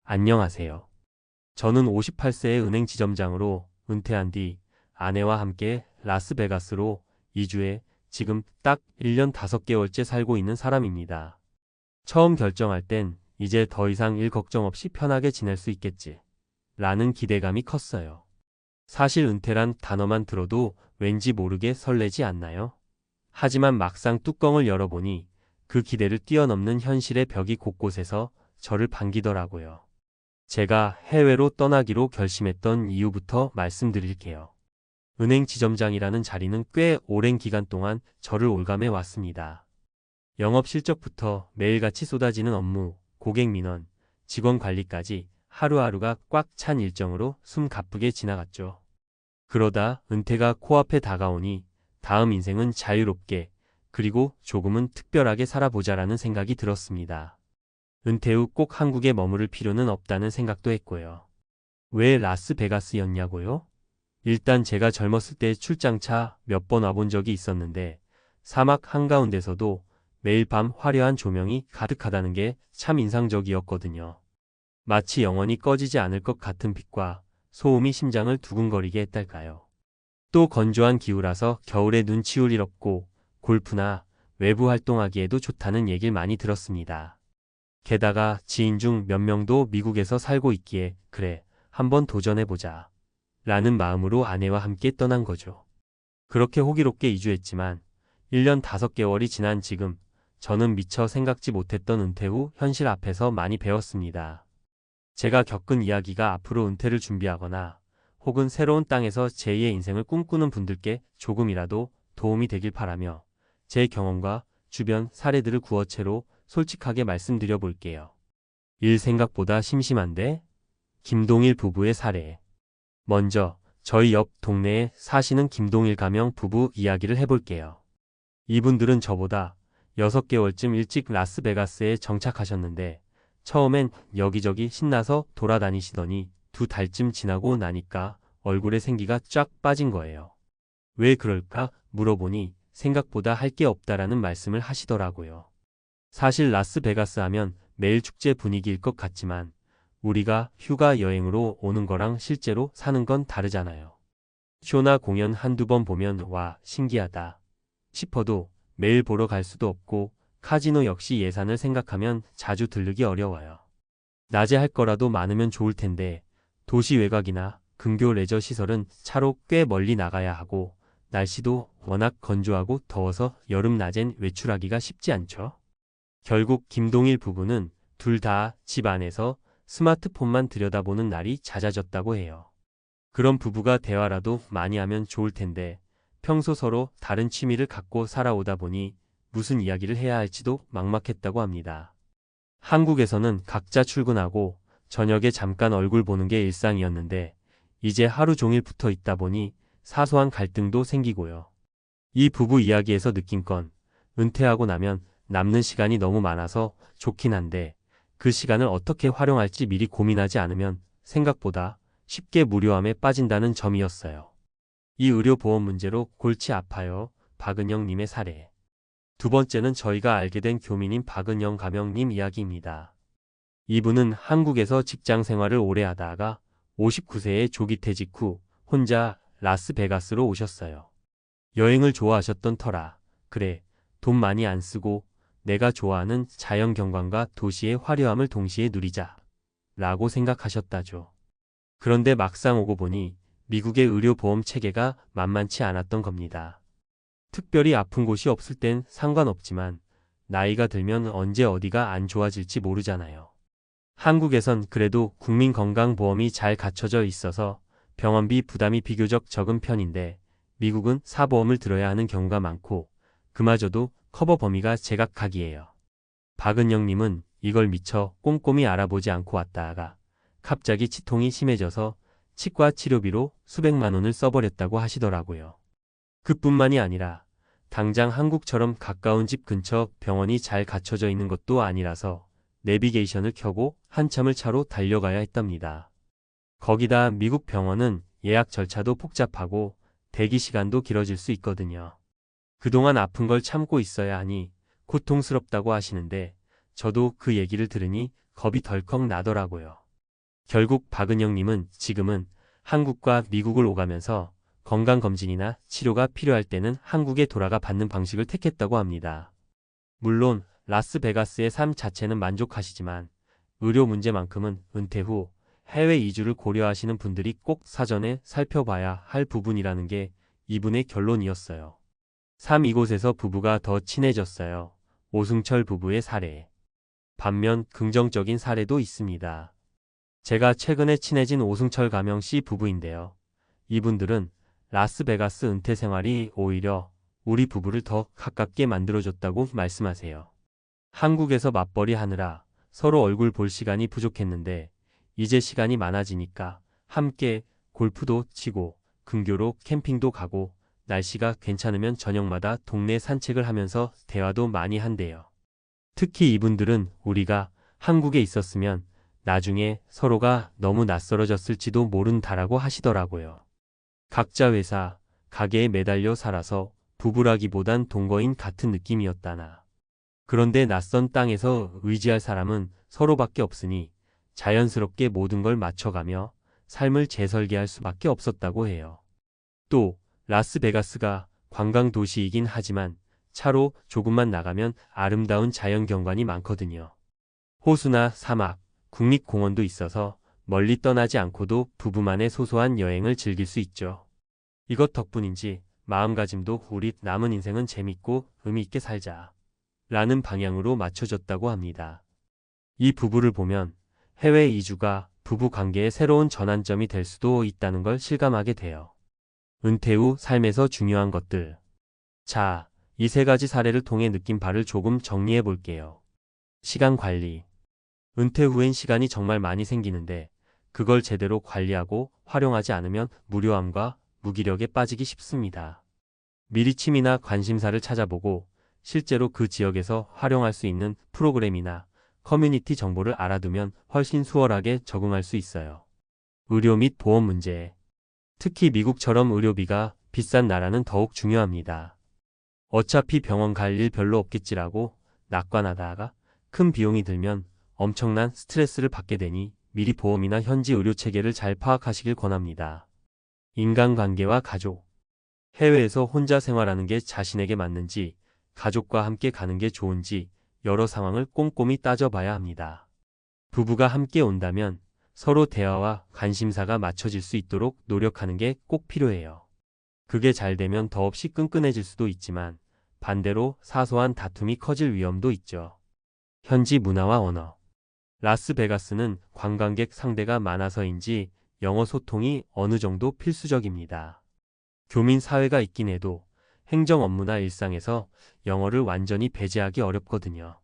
안녕하세요. 저는 58세의 은행 지점장으로 은퇴한 뒤 아내와 함께 라스베가스로 이주해 지금 딱 1년 5개월째 살고 있는 사람입니다. 처음 결정할 땐 이제 더 이상 일 걱정 없이 편하게 지낼 수 있겠지 라는 기대감이 컸어요. 사실 은퇴란 단어만 들어도 왠지 모르게 설레지 않나요? 하지만 막상 뚜껑을 열어보니 그 기대를 뛰어넘는 현실의 벽이 곳곳에서 저를 반기더라고요. 제가 해외로 떠나기로 결심했던 이유부터 말씀드릴게요. 은행 지점장이라는 자리는 꽤 오랜 기간 동안 저를 올감해 왔습니다. 영업 실적부터 매일같이 쏟아지는 업무, 고객 민원, 직원 관리까지 하루하루가 꽉 찬 일정으로 숨 가쁘게 지나갔죠. 그러다 은퇴가 코앞에 다가오니 다음 인생은 자유롭게 그리고 조금은 특별하게 살아보자라는 생각이 들었습니다. 은퇴 후 꼭 한국에 머무를 필요는 없다는 생각도 했고요. 왜 라스베가스였냐고요? 일단 제가 젊었을 때 출장차 몇 번 와본 적이 있었는데 사막 한가운데서도 매일 밤 화려한 조명이 가득하다는 게 참 인상적이었거든요. 마치 영원히 꺼지지 않을 것 같은 빛과 소음이 심장을 두근거리게 했달까요. 또 건조한 기후라서 겨울에 눈 치울 일 없고 골프나 외부 활동하기에도 좋다는 얘기를 많이 들었습니다. 게다가 지인 중 몇 명도 미국에서 살고 있기에 그래, 한번 도전해보자 라는 마음으로 아내와 함께 떠난 거죠. 그렇게 호기롭게 이주했지만 1년 5개월이 지난 지금 저는 미처 생각지 못했던 은퇴 후 현실 앞에서 많이 배웠습니다. 제가 겪은 이야기가 앞으로 은퇴를 준비하거나 혹은 새로운 땅에서 제2의 인생을 꿈꾸는 분들께 조금이라도 도움이 되길 바라며 제 경험과 주변 사례들을 구어체로 솔직하게 말씀드려 볼게요. 일 생각보다 심심한데? 김동일 부부의 사례. 먼저 저희 옆 동네에 사시는 김동일 가명 부부 이야기를 해볼게요. 이분들은 저보다 6개월쯤 일찍 라스베가스에 정착하셨는데 처음엔 여기저기 신나서 돌아다니시더니 2달쯤 지나고 나니까 얼굴에 생기가 쫙 빠진 거예요. 왜 그럴까 물어보니 생각보다 할 게 없다라는 말씀을 하시더라고요. 사실 라스베가스 하면 매일 축제 분위기일 것 같지만 우리가 휴가 여행으로 오는 거랑 실제로 사는 건 다르잖아요. 쇼나 공연 한두 번 보면 와, 신기하다 싶어도 매일 보러 갈 수도 없고 카지노 역시 예산을 생각하면 자주 들르기 어려워요. 낮에 할 거라도 많으면 좋을 텐데 도시 외곽이나 근교 레저 시설은 차로 꽤 멀리 나가야 하고 날씨도 워낙 건조하고 더워서 여름 낮엔 외출하기가 쉽지 않죠. 결국 김동일 부부는 둘 다 집 안에서 스마트폰만 들여다보는 날이 잦아졌다고 해요. 그런 부부가 대화라도 많이 하면 좋을 텐데 평소 서로 다른 취미를 갖고 살아오다 보니 무슨 이야기를 해야 할지도 막막했다고 합니다. 한국에서는 각자 출근하고 저녁에 잠깐 얼굴 보는 게 일상이었는데 이제 하루 종일 붙어 있다 보니 사소한 갈등도 생기고요. 이 부부 이야기에서 느낀 건 은퇴하고 나면 남는 시간이 너무 많아서 좋긴 한데 그 시간을 어떻게 활용할지 미리 고민하지 않으면 생각보다 쉽게 무료함에 빠진다는 점이었어요. 이 의료보험 문제로 골치 아파요. 박은영님의 사례. 두 번째는 저희가 알게 된 교민인 박은영 가명님 이야기입니다. 이분은 한국에서 직장 생활을 오래 하다가 59세에 조기 퇴직 후 혼자 라스베가스로 오셨어요. 여행을 좋아하셨던 터라 그래, 돈 많이 안 쓰고 내가 좋아하는 자연경관과 도시의 화려함을 동시에 누리자 라고 생각하셨다죠. 그런데 막상 오고 보니 미국의 의료보험 체계가 만만치 않았던 겁니다. 특별히 아픈 곳이 없을 땐 상관없지만 나이가 들면 언제 어디가 안 좋아질지 모르잖아요. 한국에선 그래도 국민건강보험이 잘 갖춰져 있어서 병원비 부담이 비교적 적은 편인데 미국은 사보험을 들어야 하는 경우가 많고 그마저도 커버 범위가 제각각이에요. 박은영님은 이걸 미처 꼼꼼히 알아보지 않고 왔다가 갑자기 치통이 심해져서 치과 치료비로 수백만 원을 써버렸다고 하시더라고요. 그뿐만이 아니라 당장 한국처럼 가까운 집 근처 병원이 잘 갖춰져 있는 것도 아니라서 내비게이션을 켜고 한참을 차로 달려가야 했답니다. 거기다 미국 병원은 예약 절차도 복잡하고 대기 시간도 길어질 수 있거든요. 그동안 아픈 걸 참고 있어야 하니 고통스럽다고 하시는데 저도 그 얘기를 들으니 겁이 덜컥 나더라고요. 결국 박은영님은 지금은 한국과 미국을 오가면서 건강검진이나 치료가 필요할 때는 한국에 돌아가 받는 방식을 택했다고 합니다. 물론 라스베가스의 삶 자체는 만족하시지만 의료 문제만큼은 은퇴 후 해외 이주를 고려하시는 분들이 꼭 사전에 살펴봐야 할 부분이라는 게 이분의 결론이었어요. 3. 이곳에서 부부가 더 친해졌어요. 오승철 부부의 사례. 반면 긍정적인 사례도 있습니다. 제가 최근에 친해진 오승철 가명 씨 부부인데요. 이분들은 라스베가스 은퇴 생활이 오히려 우리 부부를 더 가깝게 만들어줬다고 말씀하세요. 한국에서 맞벌이 하느라 서로 얼굴 볼 시간이 부족했는데 이제 시간이 많아지니까 함께 골프도 치고 근교로 캠핑도 가고 날씨가 괜찮으면 저녁마다 동네 산책을 하면서 대화도 많이 한대요. 특히 이분들은 우리가 한국에 있었으면 나중에 서로가 너무 낯설어졌을지도 모른다라고 하시더라고요. 각자 회사, 가게에 매달려 살아서 부부라기보단 동거인 같은 느낌이었다나. 그런데 낯선 땅에서 의지할 사람은 서로밖에 없으니 자연스럽게 모든 걸 맞춰가며 삶을 재설계할 수밖에 없었다고 해요. 또 라스베가스가 관광 도시이긴 하지만 차로 조금만 나가면 아름다운 자연 경관이 많거든요. 호수나 사막, 국립공원도 있어서 멀리 떠나지 않고도 부부만의 소소한 여행을 즐길 수 있죠. 이것 덕분인지 마음가짐도 우리 남은 인생은 재밌고 의미 있게 살자 라는 방향으로 맞춰졌다고 합니다. 이 부부를 보면 해외 이주가 부부 관계의 새로운 전환점이 될 수도 있다는 걸 실감하게 돼요. 은퇴 후 삶에서 중요한 것들. 자, 이 세 가지 사례를 통해 느낀 바를 조금 정리해 볼게요. 시간 관리. 은퇴 후엔 시간이 정말 많이 생기는데 그걸 제대로 관리하고 활용하지 않으면 무료함과 무기력에 빠지기 쉽습니다. 미리 취미나 관심사를 찾아보고 실제로 그 지역에서 활용할 수 있는 프로그램이나 커뮤니티 정보를 알아두면 훨씬 수월하게 적응할 수 있어요. 의료 및 보험 문제. 특히 미국처럼 의료비가 비싼 나라는 더욱 중요합니다. 어차피 병원 갈 일 별로 없겠지라고 낙관하다가 큰 비용이 들면 엄청난 스트레스를 받게 되니 미리 보험이나 현지 의료 체계를 잘 파악하시길 권합니다. 인간관계와 가족. 해외에서 혼자 생활하는 게 자신에게 맞는지, 가족과 함께 가는 게 좋은지 여러 상황을 꼼꼼히 따져봐야 합니다. 부부가 함께 온다면 서로 대화와 관심사가 맞춰질 수 있도록 노력하는 게 꼭 필요해요. 그게 잘 되면 더없이 끈끈해질 수도 있지만 반대로 사소한 다툼이 커질 위험도 있죠. 현지 문화와 언어. 라스베가스는 관광객 상대가 많아서인지 영어 소통이 어느 정도 필수적입니다. 교민 사회가 있긴 해도 행정 업무나 일상에서 영어를 완전히 배제하기 어렵거든요.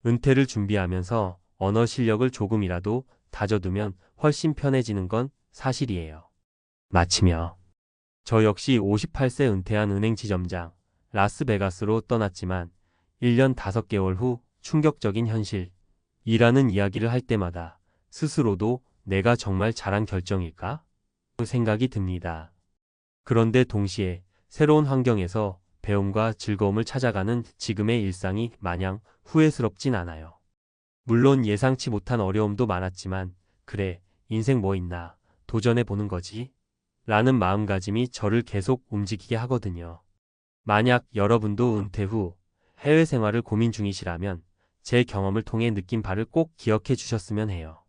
은퇴를 준비하면서 언어 실력을 조금이라도 다져두면 훨씬 편해지는 건 사실이에요. 마치며 저 역시 58세 은퇴한 은행 지점장 라스베가스로 떠났지만 1년 5개월 후 충격적인 현실 이라는 이야기를 할 때마다 스스로도 내가 정말 잘한 결정일까? 생각이 듭니다. 그런데 동시에 새로운 환경에서 배움과 즐거움을 찾아가는 지금의 일상이 마냥 후회스럽진 않아요. 물론 예상치 못한 어려움도 많았지만 그래, 인생 뭐 있나, 도전해보는 거지? 라는 마음가짐이 저를 계속 움직이게 하거든요. 만약 여러분도 은퇴 후 해외 생활을 고민 중이시라면 제 경험을 통해 느낀 바를 꼭 기억해 주셨으면 해요.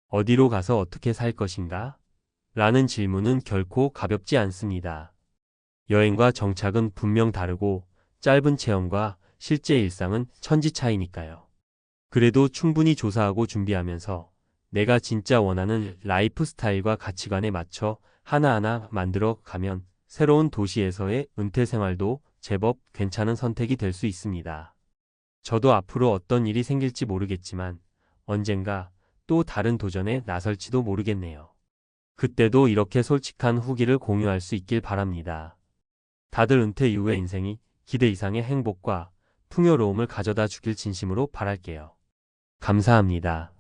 어디로 가서 어떻게 살 것인가? 라는 질문은 결코 가볍지 않습니다. 여행과 정착은 분명 다르고 짧은 체험과 실제 일상은 천지 차이니까요. 그래도 충분히 조사하고 준비하면서 내가 진짜 원하는 라이프 스타일과 가치관에 맞춰 하나하나 만들어 가면 새로운 도시에서의 은퇴 생활도 제법 괜찮은 선택이 될 수 있습니다. 저도 앞으로 어떤 일이 생길지 모르겠지만 언젠가 또 다른 도전에 나설지도 모르겠네요. 그때도 이렇게 솔직한 후기를 공유할 수 있길 바랍니다. 다들 은퇴 이후의 인생이 기대 이상의 행복과 풍요로움을 가져다 주길 진심으로 바랄게요. 감사합니다.